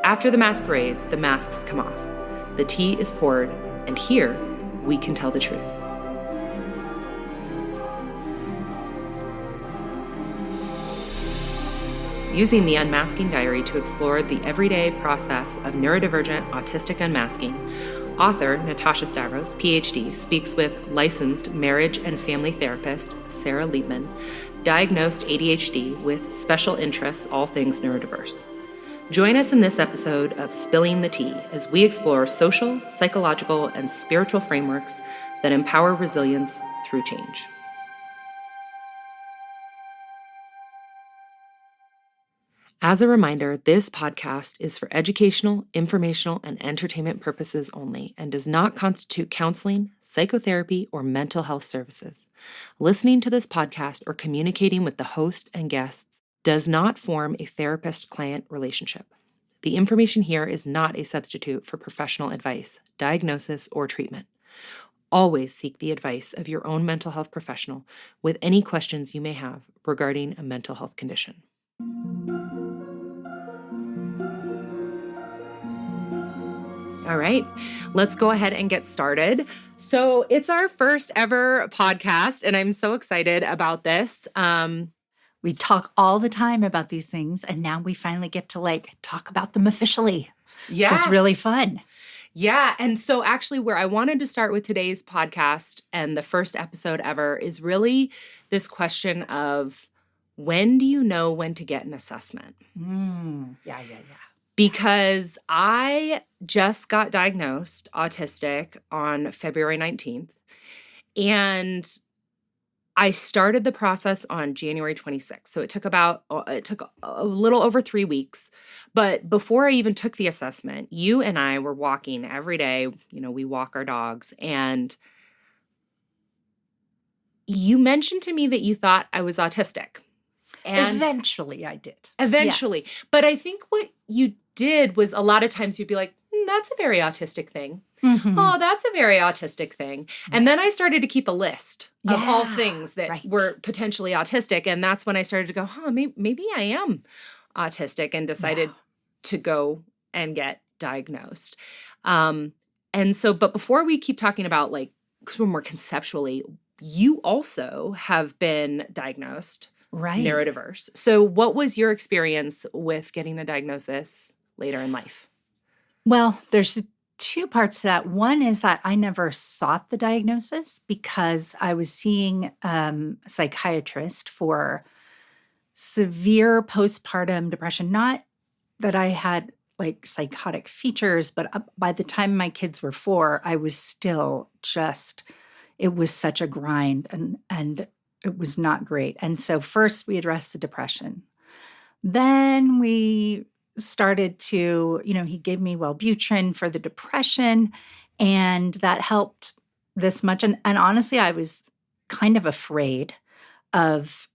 After the masquerade, the masks come off. The tea is poured, and here we can tell the truth. Using the Unmasking Diary to explore the everyday process of neurodivergent autistic unmasking, author Natasha Stavros, PhD, speaks with licensed marriage and family therapist Sarah Liebman, diagnosed ADHD with special interests, all things neurodiverse. Join us in this episode of Spilling the Tea as we explore social, psychological, and spiritual frameworks that empower resilience through change. As a reminder, this podcast is for educational, informational, and entertainment purposes only and does not constitute counseling, psychotherapy, or mental health services. Listening to this podcast or communicating with the host and guests does not form a therapist-client relationship. The information here is not a substitute for professional advice, diagnosis, or treatment. Always seek the advice of your own mental health professional with any questions you may have regarding a mental health condition. All right, let's go ahead and get started. So it's our first ever podcast, and I'm so excited about this. We talk all the time about these things, and now we finally get to talk about them officially. Yeah. Which is really fun. Yeah. And so actually where I wanted to start with today's podcast and the first episode ever is really this question of when do you know when to get an assessment? Yeah. Because I just got diagnosed autistic on February 19th, and I started the process on January 26th. So it took a little over 3 weeks. But before I even took the assessment, you and I were walking every day. You know, we walk our dogs. And you mentioned to me that you thought I was autistic. And eventually I did. Eventually. Yes. But I think what you did was a lot of times you'd be like, that's a very autistic thing. Mm-hmm. Oh, that's a very autistic thing. And then I started to keep a list of all things that were potentially autistic. And that's when I started to go, maybe I am autistic, and decided to go and get diagnosed. And so, but before we keep talking about because we're more conceptually, you also have been diagnosed neurodiverse. So what was your experience with getting the diagnosis later in life? Well, there's two parts to that. One is that I never sought the diagnosis because I was seeing a psychiatrist for severe postpartum depression. Not that I had psychotic features, but by the time my kids were 4, I was still it was such a grind and it was not great. And so first we addressed the depression. Then we started to, he gave me Wellbutrin for the depression, and that helped this much. And honestly, I was kind of afraid of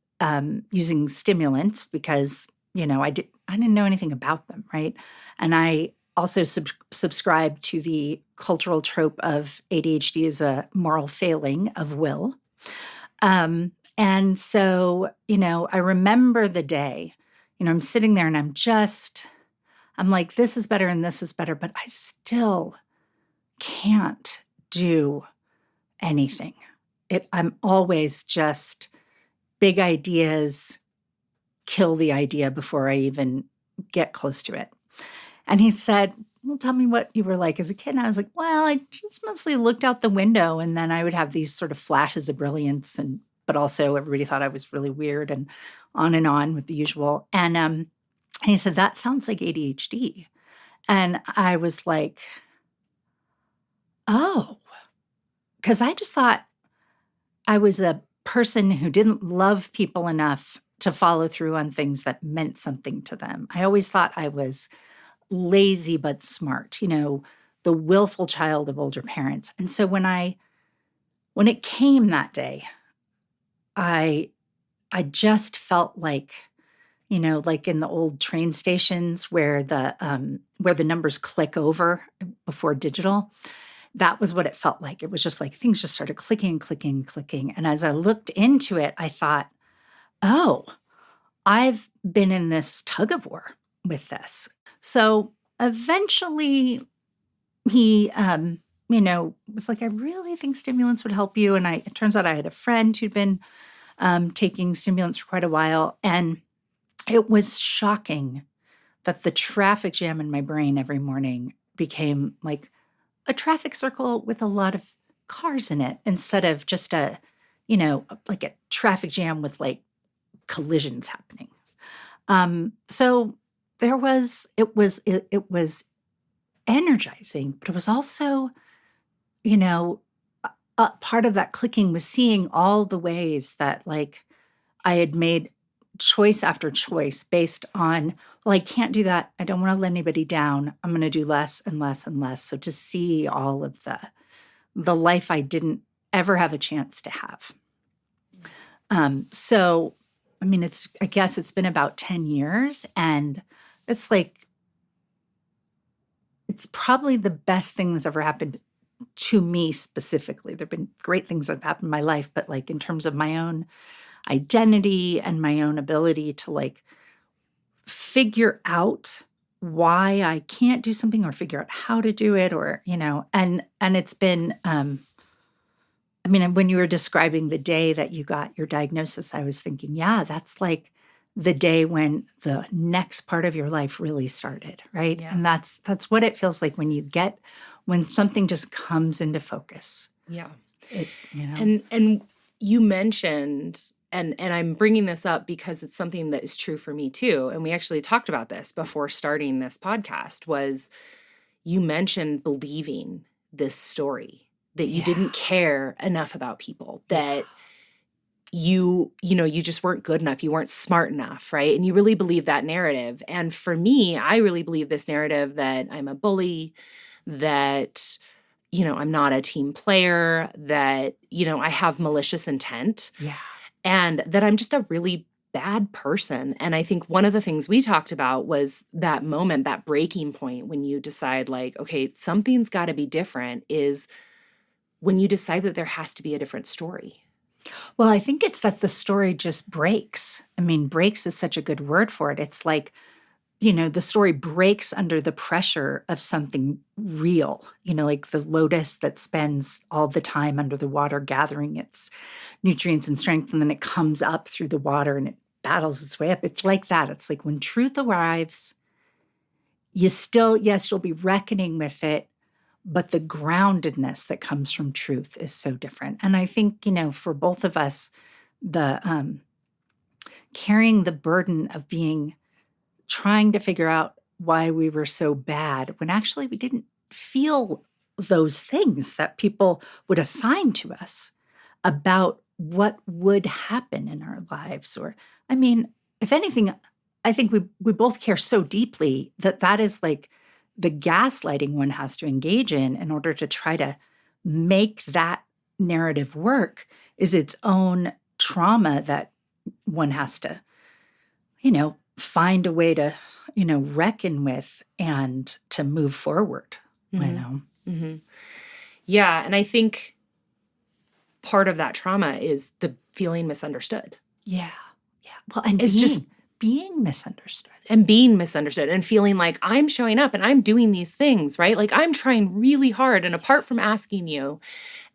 using stimulants because, I didn't know anything about them, right? And I also subscribe to the cultural trope of ADHD as a moral failing of will. And so, I remember the day, I'm sitting there and I'm like, this is better and this is better, but I still can't do anything. I'm always just big ideas kill the idea before I even get close to it. And he said, well, tell me what you were like as a kid. And I was like, well, I just mostly looked out the window, and then I would have these sort of flashes of brilliance, but also everybody thought I was really weird, and on with the usual. And he said, that sounds like ADHD. And I was like, oh, because I just thought I was a person who didn't love people enough to follow through on things that meant something to them. I always thought I was lazy but smart, the willful child of older parents. And so when it came that day, I just felt like, like in the old train stations where the numbers click over before digital. That was what it felt like. It was just like things just started clicking. And as I looked into it, I thought, oh, I've been in this tug of war with this. So eventually he, was like, I really think stimulants would help you. And it turns out I had a friend who'd been taking stimulants for quite a while. And it was shocking that the traffic jam in my brain every morning became like a traffic circle with a lot of cars in it instead of just like a traffic jam with like collisions happening. So it was energizing, but it was also, part of that clicking was seeing all the ways that like I had made choice after choice based on, well, I can't do that. I don't want to let anybody down. I'm going to do less and less and less. So to see all of the life I didn't ever have a chance to have. So, I mean, I guess it's been about 10 years, and it's like, it's probably the best thing that's ever happened to me specifically. There've been great things that have happened in my life, but like in terms of my own identity and my own ability to like figure out why I can't do something or figure out how to do it, or, and it's been, when you were describing the day that you got your diagnosis, I was thinking, yeah, that's like the day when the next part of your life really started, right? Yeah. And that's what it feels like when something just comes into focus. Yeah. And you mentioned, and I'm bringing this up because it's something that is true for me too. And we actually talked about this before starting this podcast, was you mentioned believing this story, that you didn't care enough about people, that you just weren't good enough. You weren't smart enough, right? And you really believe that narrative. And for me, I really believe this narrative that I'm a bully, that, I'm not a team player, that, I have malicious intent. Yeah. And that I'm just a really bad person. And I think one of the things we talked about was that moment, that breaking point when you decide like, okay, something's got to be different, is when you decide that there has to be a different story. Well, I think it's that the story just breaks. I mean, breaks is such a good word for it. It's like, the story breaks under the pressure of something real, like the lotus that spends all the time under the water gathering its nutrients and strength, and then it comes up through the water and it battles its way up. It's like that. It's like when truth arrives, you'll be reckoning with it, but the groundedness that comes from truth is so different. And I think, for both of us, the carrying the burden of trying to figure out why we were so bad when actually we didn't feel those things that people would assign to us about what would happen in our lives. Or, if anything, I think we both care so deeply that is like the gaslighting one has to engage in order to try to make that narrative work, is its own trauma that one has to, find a way to, reckon with and to move forward, Mm-hmm. Yeah. And I think part of that trauma is the feeling misunderstood. Yeah. Yeah. Well, and it's just being misunderstood. And being misunderstood and feeling like I'm showing up and I'm doing these things, right? Like I'm trying really hard. And apart from asking you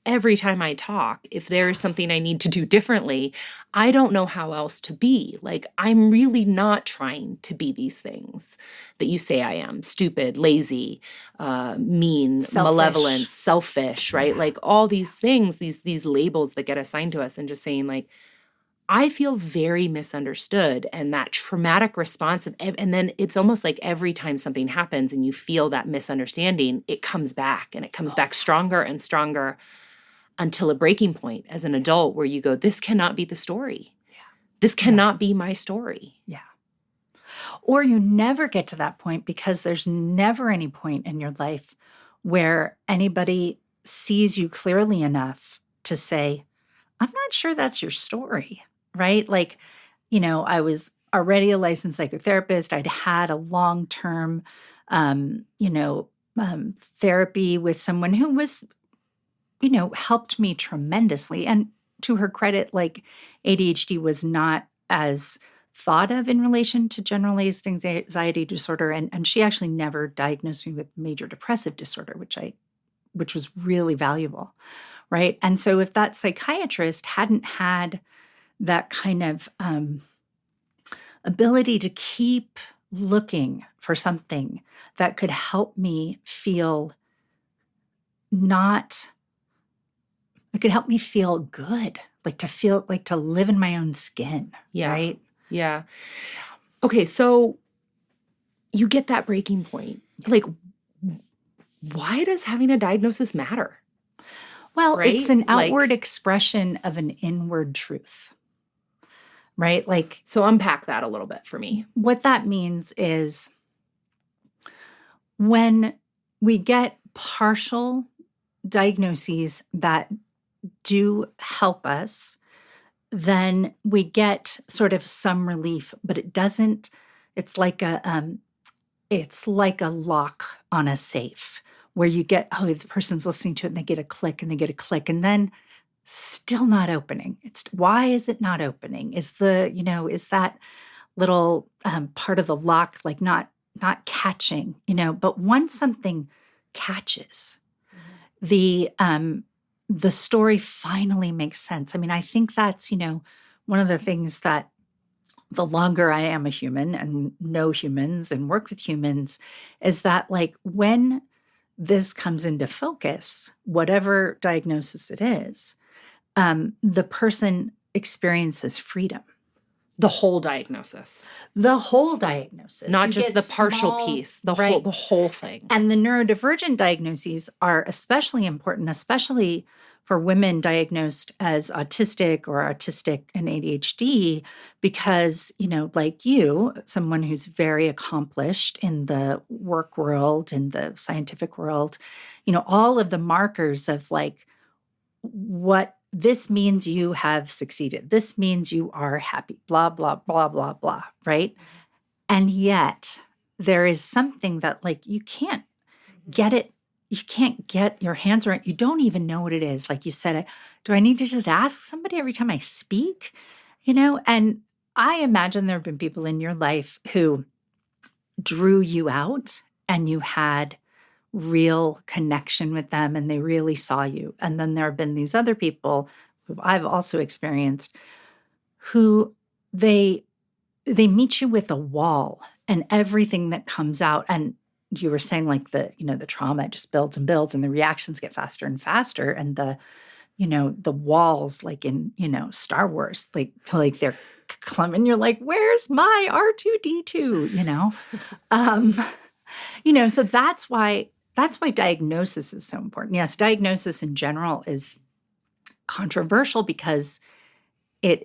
every time I talk, if there's something I need to do differently, I don't know how else to be. Like I'm really not trying to be these things that you say I am: stupid, lazy, mean, malevolent, selfish, right? Yeah. Like all these things, these labels that get assigned to us, and just saying like, I feel very misunderstood, and that traumatic response and then it's almost like every time something happens and you feel that misunderstanding, it comes back, and it comes back stronger and stronger until a breaking point as an adult where you go, this cannot be the story. Yeah. This cannot be my story. Yeah. Or you never get to that point because there's never any point in your life where anybody sees you clearly enough to say, I'm not sure that's your story. Right? Like, I was already a licensed psychotherapist. I'd had a long-term, therapy with someone who was, helped me tremendously. And to her credit, like ADHD was not as thought of in relation to generalized anxiety disorder. And she actually never diagnosed me with major depressive disorder, which was really valuable, right? And so if that psychiatrist hadn't had that kind of ability to keep looking for something that could help me feel it could help me feel good, like to live in my own skin, Yeah. right? Yeah. Okay, so you get that breaking point. Like, why does having a diagnosis matter? Well, Right? it's an Like- outward expression of an inward truth, right? Like, So unpack that a little bit for me. what that means is when we get partial diagnoses that do help us, then we get sort of some relief, but it's like a lock on a safe where you get, oh, the person's listening to it and they get a click and they get a click and then still not opening. Why is it not opening? Is that little part of the lock like not catching, but once something catches, the story finally makes sense. I mean, I think that's, one of the things that the longer I am a human and know humans and work with humans is that, like, when this comes into focus, whatever diagnosis it is, the person experiences freedom. The whole diagnosis. The whole diagnosis. Not You just get the partial small- piece, the right. whole thing. And the neurodivergent diagnoses are especially important, especially for women diagnosed as autistic or autistic and ADHD, because, like you, someone who's very accomplished in the work world, in the scientific world, all of the markers of like what this means you have succeeded. This means you are happy, blah, blah, blah, blah, blah, right? And yet there is something that like you can't get it. You can't get your hands around. You don't even know what it is. Like you said, do I need to just ask somebody every time I speak? And I imagine there have been people in your life who drew you out and you had real connection with them and they really saw you. And then there have been these other people who I've also experienced who they meet you with a wall and everything that comes out. And you were saying like the trauma just builds and builds and the reactions get faster and faster. And the walls like in, Star Wars, like they're climbing. You're like, where's my R2D2, so that's why diagnosis is so important. Yes, diagnosis in general is controversial because it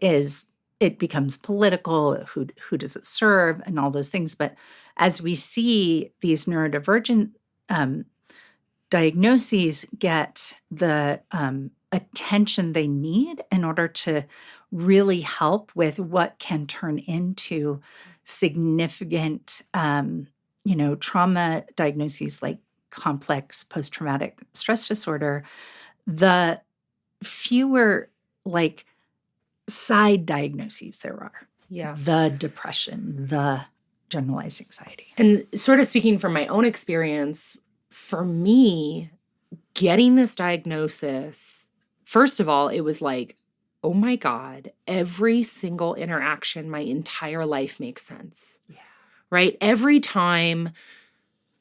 becomes political. Who does it serve and all those things. But as we see these neurodivergent diagnoses get the attention they need in order to really help with what can turn into significant trauma diagnoses like complex post-traumatic stress disorder, the fewer like side diagnoses there are. Yeah. The depression, the generalized anxiety. And sort of speaking from my own experience, for me, getting this diagnosis, first of all, it was like, oh my God, every single interaction my entire life makes sense. Yeah. Right? Every time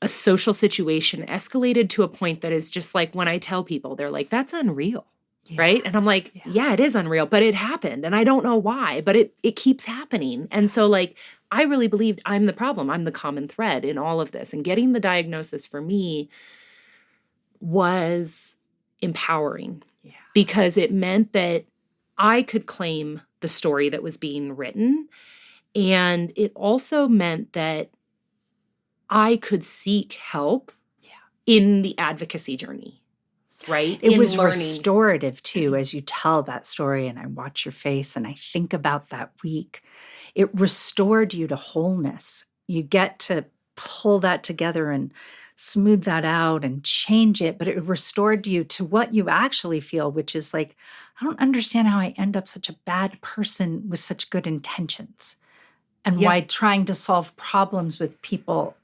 a social situation escalated to a point that is just like when I tell people, they're like, that's unreal. Yeah. Right? And I'm like, yeah, it is unreal, but it happened. And I don't know why, but it keeps happening. And so like, I really believed I'm the problem. I'm the common thread in all of this. And getting the diagnosis for me was empowering because it meant that I could claim the story that was being written. And it also meant that I could seek help in the advocacy journey, right? It in was learning. Restorative too, as you tell that story and I watch your face and I think about that week. It restored you to wholeness. You get to pull that together and smooth that out and change it, but it restored you to what you actually feel, which is like, I don't understand how I end up such a bad person with such good intentions. and why trying to solve problems with people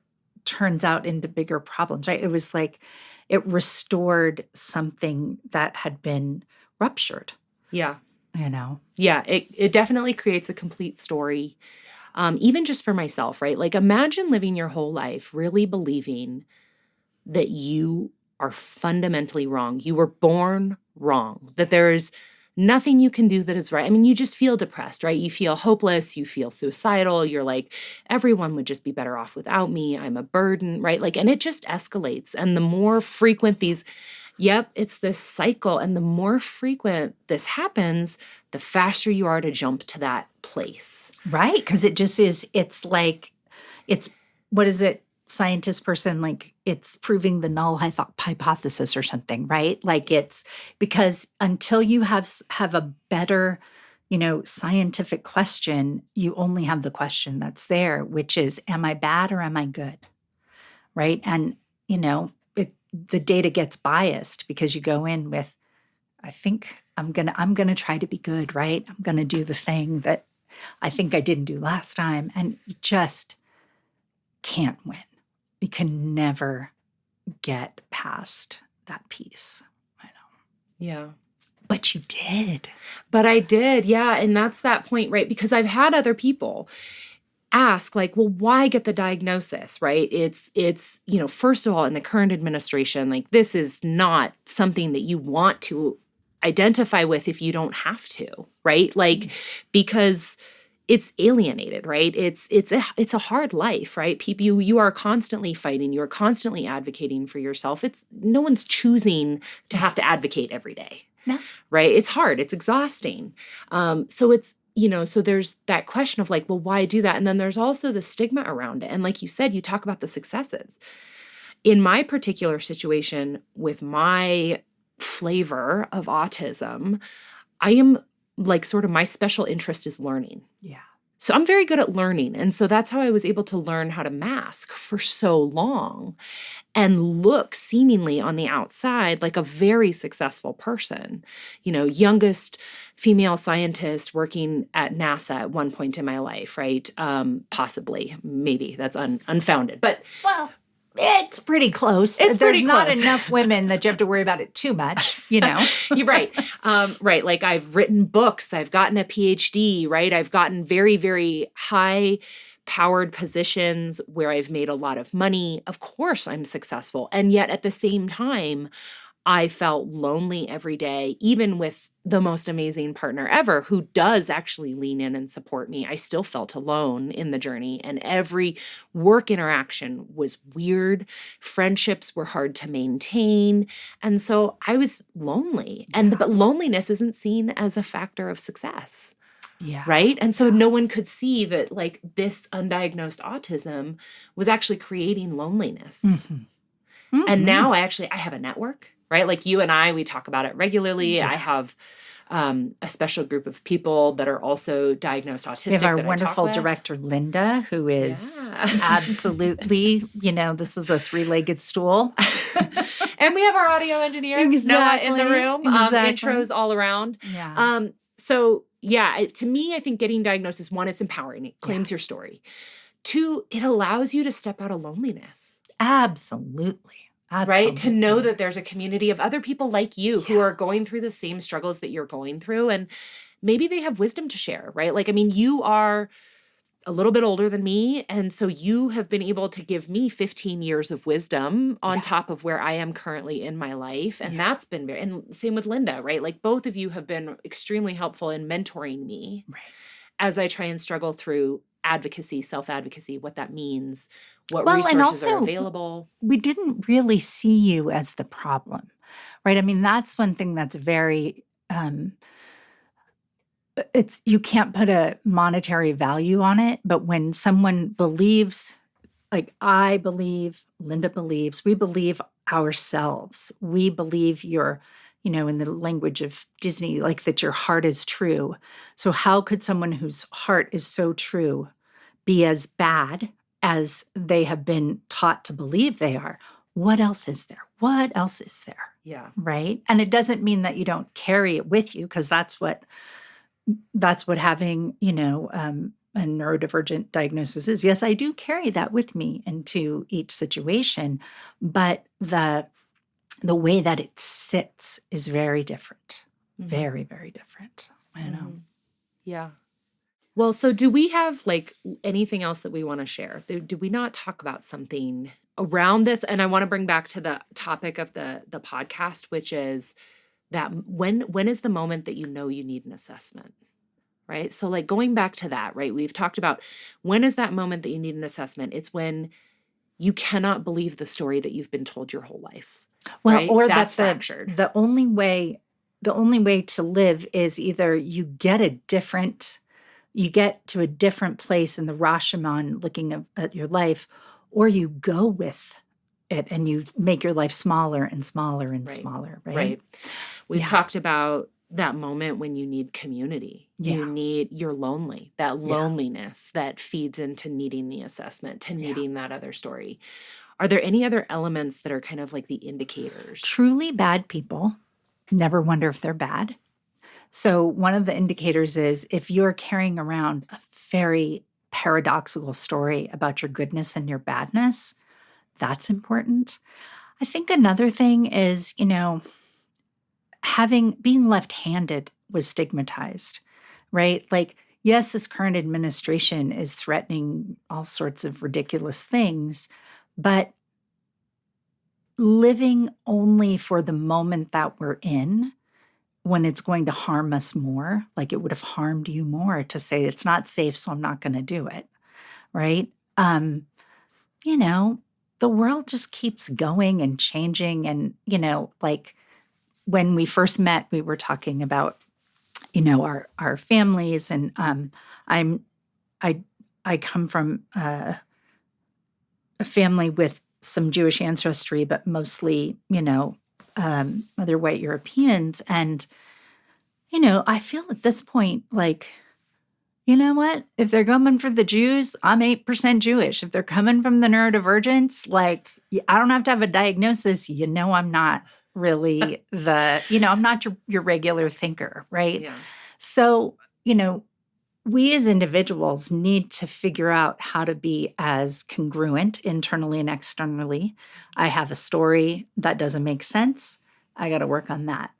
turns out into bigger problems, right? It was like it restored something that had been ruptured. Yeah. Yeah, it definitely creates a complete story, even just for myself, right? Like, imagine living your whole life really believing that you are fundamentally wrong. You were born wrong, that there's nothing you can do that is right. I mean, you just feel depressed, right? You feel hopeless. You feel suicidal. You're like, everyone would just be better off without me. I'm a burden, right? Like, and it just escalates. And the more frequent it's this cycle. And the more frequent this happens, the faster you are to jump to that place. Right. Because it just is, it's like, what is it? Scientist person, like it's proving the null hypothesis or something, right? Like it's because until you have a better, scientific question, you only have the question that's there, which is, am I bad or am I good? Right. And, the data gets biased because you go in with, I think I'm going to try to be good, right? I'm going to do the thing that I think I didn't do last time. And you just can't win. You can never get past that piece. I know. Yeah. But you did. But I did. Yeah. And that's that point, right? Because I've had other people ask, like, well, why get the diagnosis, right? It's, first of all, in the current administration, like, this is not something that you want to identify with if you don't have to, right? Like, because it's alienated, right? It's a hard life, right? People, you are constantly fighting. You are constantly advocating for yourself. No one's choosing to have to advocate every day, no. Right? It's hard. It's exhausting. So it's, so there's that question of like, well, why do that? And then there's also the stigma around it. And like you said, you talk about the successes. In my particular situation with my flavor of autism, I am like sort of my special interest is learning. Yeah. So I'm very good at learning. And so that's how I was able to learn how to mask for so long and look seemingly on the outside like a very successful person. Youngest female scientist working at NASA at one point in my life, right? Possibly, maybe that's unfounded, but well, it's pretty close. There's not enough women that you have to worry about it too much, You're right. Right. Like I've written books, I've gotten a PhD, right? I've gotten very, very high powered positions where I've made a lot of money. Of course I'm successful. And yet at the same time, I felt lonely every day, even with the most amazing partner ever who does actually lean in and support me. I still felt alone in the journey, and every work interaction was weird. Friendships were hard to maintain. And so I was lonely. But loneliness isn't seen as a factor of success. Yeah. Right. And so no one could see that like this undiagnosed autism was actually creating loneliness. Mm-hmm. Mm-hmm. And now I have a network. Right? Like you and we talk about it regularly. Yeah. I have a special group of people that are also diagnosed autistic. We have our wonderful director, Linda, who is absolutely, this is a three-legged stool. And we have our audio engineer, Noah, in the room. Intros all around. Yeah. To me, I think getting diagnosed is one, it's empowering. It claims your story. Two, it allows you to step out of loneliness. Absolutely. Right? To know that there's a community of other people like you who are going through the same struggles that you're going through. And maybe they have wisdom to share, right? Like, I mean, you are a little bit older than me. And so you have been able to give me 15 years of wisdom on top of where I am currently in my life. And that's been and same with Linda, right? Like both of you have been extremely helpful in mentoring me as I try and struggle through advocacy, self-advocacy, what that means, what resources are available. We didn't really see you as the problem, right? I mean, that's one thing that's very, you can't put a monetary value on it, but when someone believes, like I believe, Linda believes, we believe ourselves, we believe you're, in the language of Disney, like that your heart is true. So how could someone whose heart is so true be as bad as they have been taught to believe they are? What else is there? What else is there? Yeah. Right? And it doesn't mean that you don't carry it with you, because that's what having, a neurodivergent diagnosis is. Yes, I do carry that with me into each situation, but the way that it sits is very different. Very, very different. I know. Yeah. Well, so do we have like anything else that we want to share? Do we not talk about something around this? And I want to bring back to the topic of the podcast, which is that when is the moment that you know you need an assessment, right? So like going back to that, right? We've talked about when is that moment that you need an assessment? It's when you cannot believe the story that you've been told your whole life. Well, right? or That's that fractured. the only way to live is either you get to a different place in the Rashomon looking at your life, or you go with it and you make your life smaller and smaller and smaller, right? Right. We've talked about that moment when you need community. You're lonely, that loneliness that feeds into needing the assessment, to needing that other story. Are there any other elements that are kind of like the indicators? Truly bad people never wonder if they're bad. So one of the indicators is if you're carrying around a very paradoxical story about your goodness and your badness, that's important. I think another thing is, being left-handed was stigmatized, right? Like, yes, this current administration is threatening all sorts of ridiculous things, but living only for the moment that we're in, when it's going to harm us more, like it would have harmed you more to say it's not safe, so I'm not going to do it, right? The world just keeps going and changing. And, like when we first met, we were talking about, our families. And I come from a family with some Jewish ancestry, but mostly, other white Europeans. And, I feel at this point like, you know what? If they're coming for the Jews, I'm 8% Jewish. If they're coming from the neurodivergence, like, I don't have to have a diagnosis. I'm not really I'm not your regular thinker, right? Yeah. So, we as individuals need to figure out how to be as congruent internally and externally. I have a story that doesn't make sense. I got to work on that.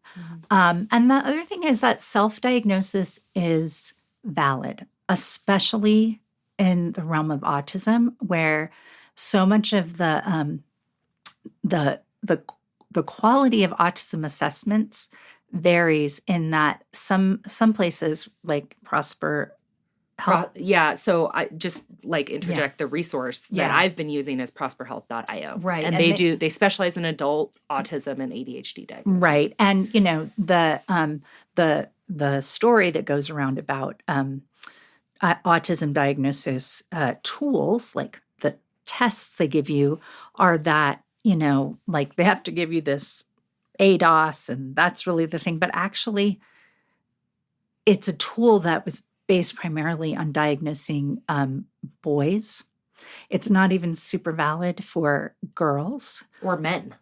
And the other thing is that self-diagnosis is valid, especially in the realm of autism, where so much of the quality of autism assessments varies in that some places like Prosper Health. So I just interject the resource that I've been using is prosperhealth.io. Right. And they specialize in adult autism and ADHD diagnosis. Right. And the story that goes around about autism diagnosis tools, like the tests they give you, are that, they have to give you this ADOS and that's really the thing. But actually, it's a tool that was based primarily on diagnosing boys. It's not even super valid for girls. Or men.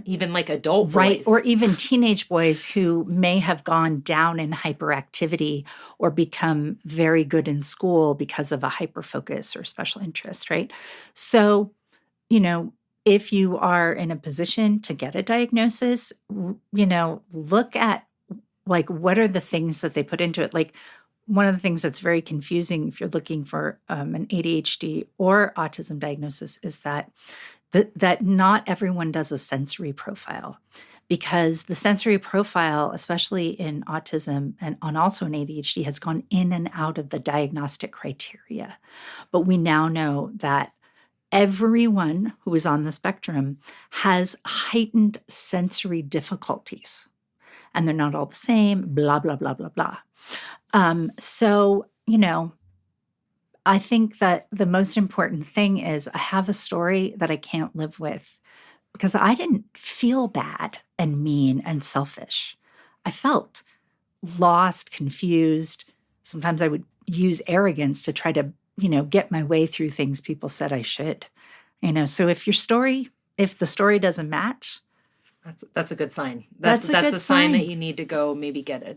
Even like adult boys. Right, or even teenage boys who may have gone down in hyperactivity or become very good in school because of a hyperfocus or special interest, right? So, if you are in a position to get a diagnosis, look at what are the things that they put into it. Like, one of the things that's very confusing if you're looking for an ADHD or autism diagnosis is that not everyone does a sensory profile, because the sensory profile, especially in autism and also in ADHD, has gone in and out of the diagnostic criteria. But we now know that everyone who is on the spectrum has heightened sensory difficulties, and they're not all the same, blah, blah, blah, blah, blah. So, I think that the most important thing is I have a story that I can't live with because I didn't feel bad and mean and selfish. I felt lost, confused. Sometimes I would use arrogance to try to, get my way through things people said I should. So if the story doesn't match, that's a good sign. That's a sign that you need to go maybe get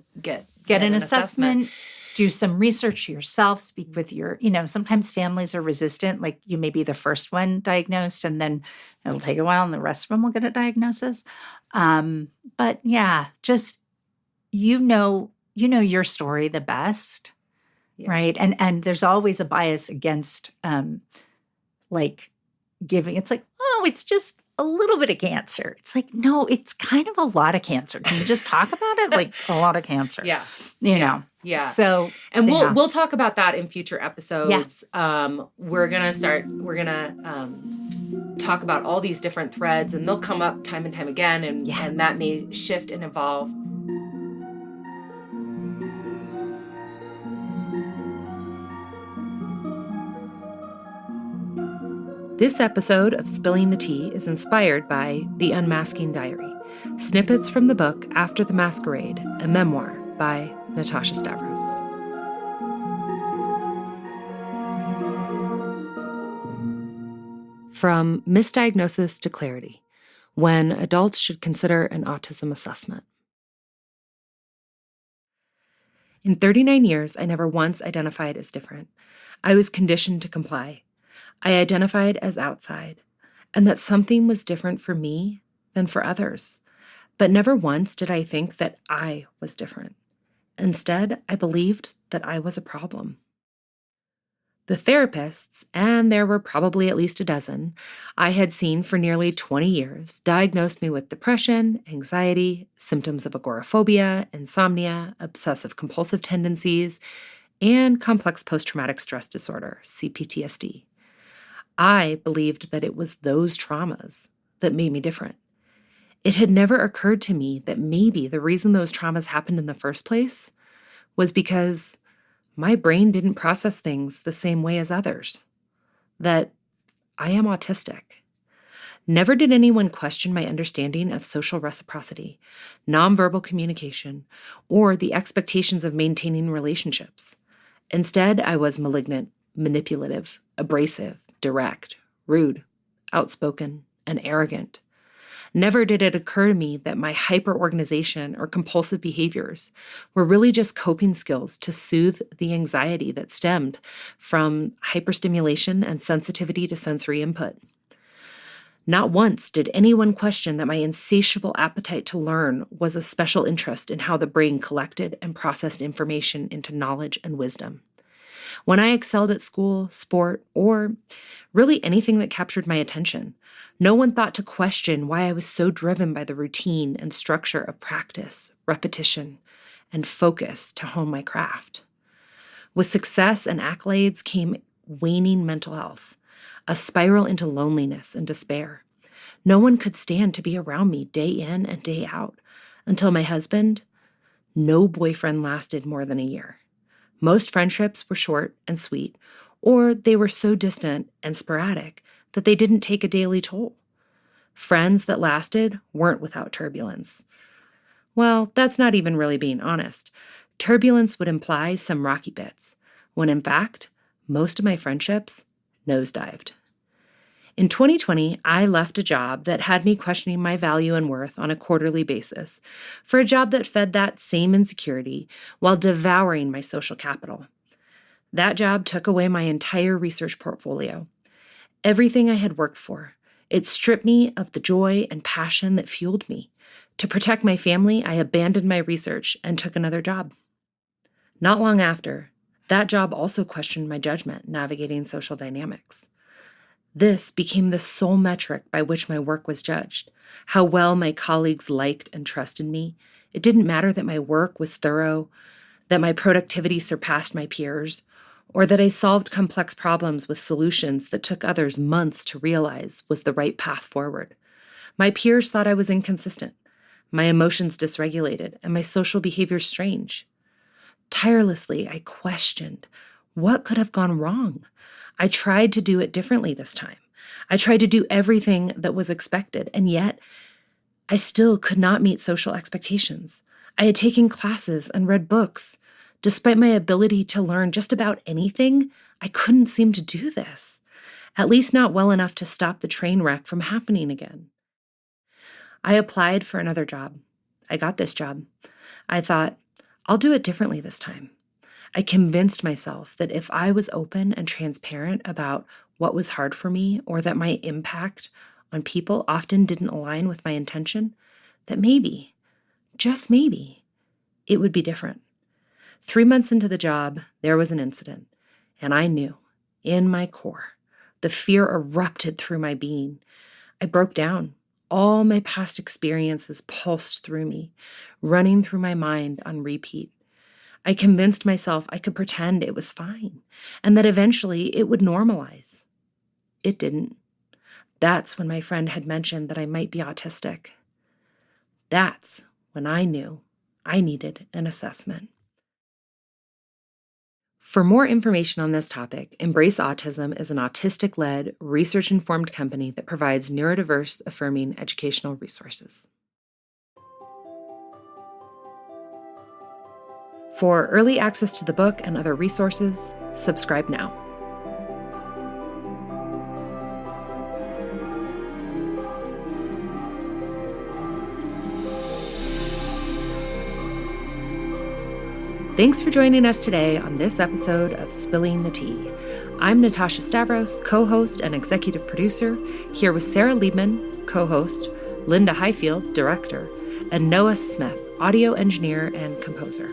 an assessment. do some research yourself, speak with your, sometimes families are resistant. Like you may be the first one diagnosed and then it'll take a while and the rest of them will get a diagnosis. But yeah, just, your story the best. Yeah. Right. And there's always a bias against, like giving, it's like, oh, it's just a little bit of cancer. It's like, no, it's kind of a lot of cancer. Can you just talk about it? Like a lot of cancer. Yeah. You know? Yeah. So, and we'll talk about that in future episodes. Yeah. We're going to talk about all these different threads, and they'll come up time and time again. And that may shift and evolve. This episode of Spilling the Tea is inspired by The Unmasking Diary, snippets from the book After the Masquerade, a memoir by Natasha Stavros. From Misdiagnosis to Clarity, when adults should consider an autism assessment. In 39 years, I never once identified as different. I was conditioned to comply. I identified as outside, and that something was different for me than for others. But never once did I think that I was different. Instead, I believed that I was a problem. The therapists, and there were probably at least a dozen, I had seen for nearly 20 years, diagnosed me with depression, anxiety, symptoms of agoraphobia, insomnia, obsessive-compulsive tendencies, and complex post-traumatic stress disorder, CPTSD. I believed that it was those traumas that made me different. It had never occurred to me that maybe the reason those traumas happened in the first place was because my brain didn't process things the same way as others, that I am autistic. Never did anyone question my understanding of social reciprocity, nonverbal communication, or the expectations of maintaining relationships. Instead, I was malignant, manipulative, abrasive, direct, rude, outspoken, and arrogant. Never did it occur to me that my hyper-organization or compulsive behaviors were really just coping skills to soothe the anxiety that stemmed from hyperstimulation and sensitivity to sensory input. Not once did anyone question that my insatiable appetite to learn was a special interest in how the brain collected and processed information into knowledge and wisdom. When I excelled at school, sport, or really anything that captured my attention, no one thought to question why I was so driven by the routine and structure of practice, repetition, and focus to hone my craft. With success and accolades came waning mental health, a spiral into loneliness and despair. No one could stand to be around me day in and day out, until my husband. No boyfriend lasted more than a year. Most friendships were short and sweet, or they were so distant and sporadic that they didn't take a daily toll. Friends that lasted weren't without turbulence. Well, that's not even really being honest. Turbulence would imply some rocky bits, when in fact, most of my friendships nosedived. In 2020, I left a job that had me questioning my value and worth on a quarterly basis for a job that fed that same insecurity while devouring my social capital. That job took away my entire research portfolio, everything I had worked for. It stripped me of the joy and passion that fueled me. To protect my family, I abandoned my research and took another job. Not long after, that job also questioned my judgment navigating social dynamics. This became the sole metric by which my work was judged, how well my colleagues liked and trusted me. It didn't matter that my work was thorough, that my productivity surpassed my peers, or that I solved complex problems with solutions that took others months to realize was the right path forward. My peers thought I was inconsistent, my emotions dysregulated, and my social behavior strange. Tirelessly, I questioned what could have gone wrong. I tried to do it differently this time. I tried to do everything that was expected, and yet I still could not meet social expectations. I had taken classes and read books. Despite my ability to learn just about anything, I couldn't seem to do this, at least not well enough to stop the train wreck from happening again. I applied for another job. I got this job. I thought, I'll do it differently this time. I convinced myself that if I was open and transparent about what was hard for me, or that my impact on people often didn't align with my intention, that maybe, just maybe, it would be different. 3 months into the job, there was an incident, and I knew, in my core, the fear erupted through my being. I broke down. All my past experiences pulsed through me, running through my mind on repeat. I convinced myself I could pretend it was fine, and that eventually it would normalize. It didn't. That's when my friend had mentioned that I might be autistic. That's when I knew I needed an assessment. For more information on this topic, Embrace Autism is an autistic-led, research-informed company that provides neurodiverse, affirming educational resources. For early access to the book and other resources, subscribe now. Thanks for joining us today on this episode of Spilling the Tea. I'm Natasha Stavros, co-host and executive producer, here with Sarah Liebman, co-host, Linda Highfield, director, and Noah Smith, audio engineer and composer.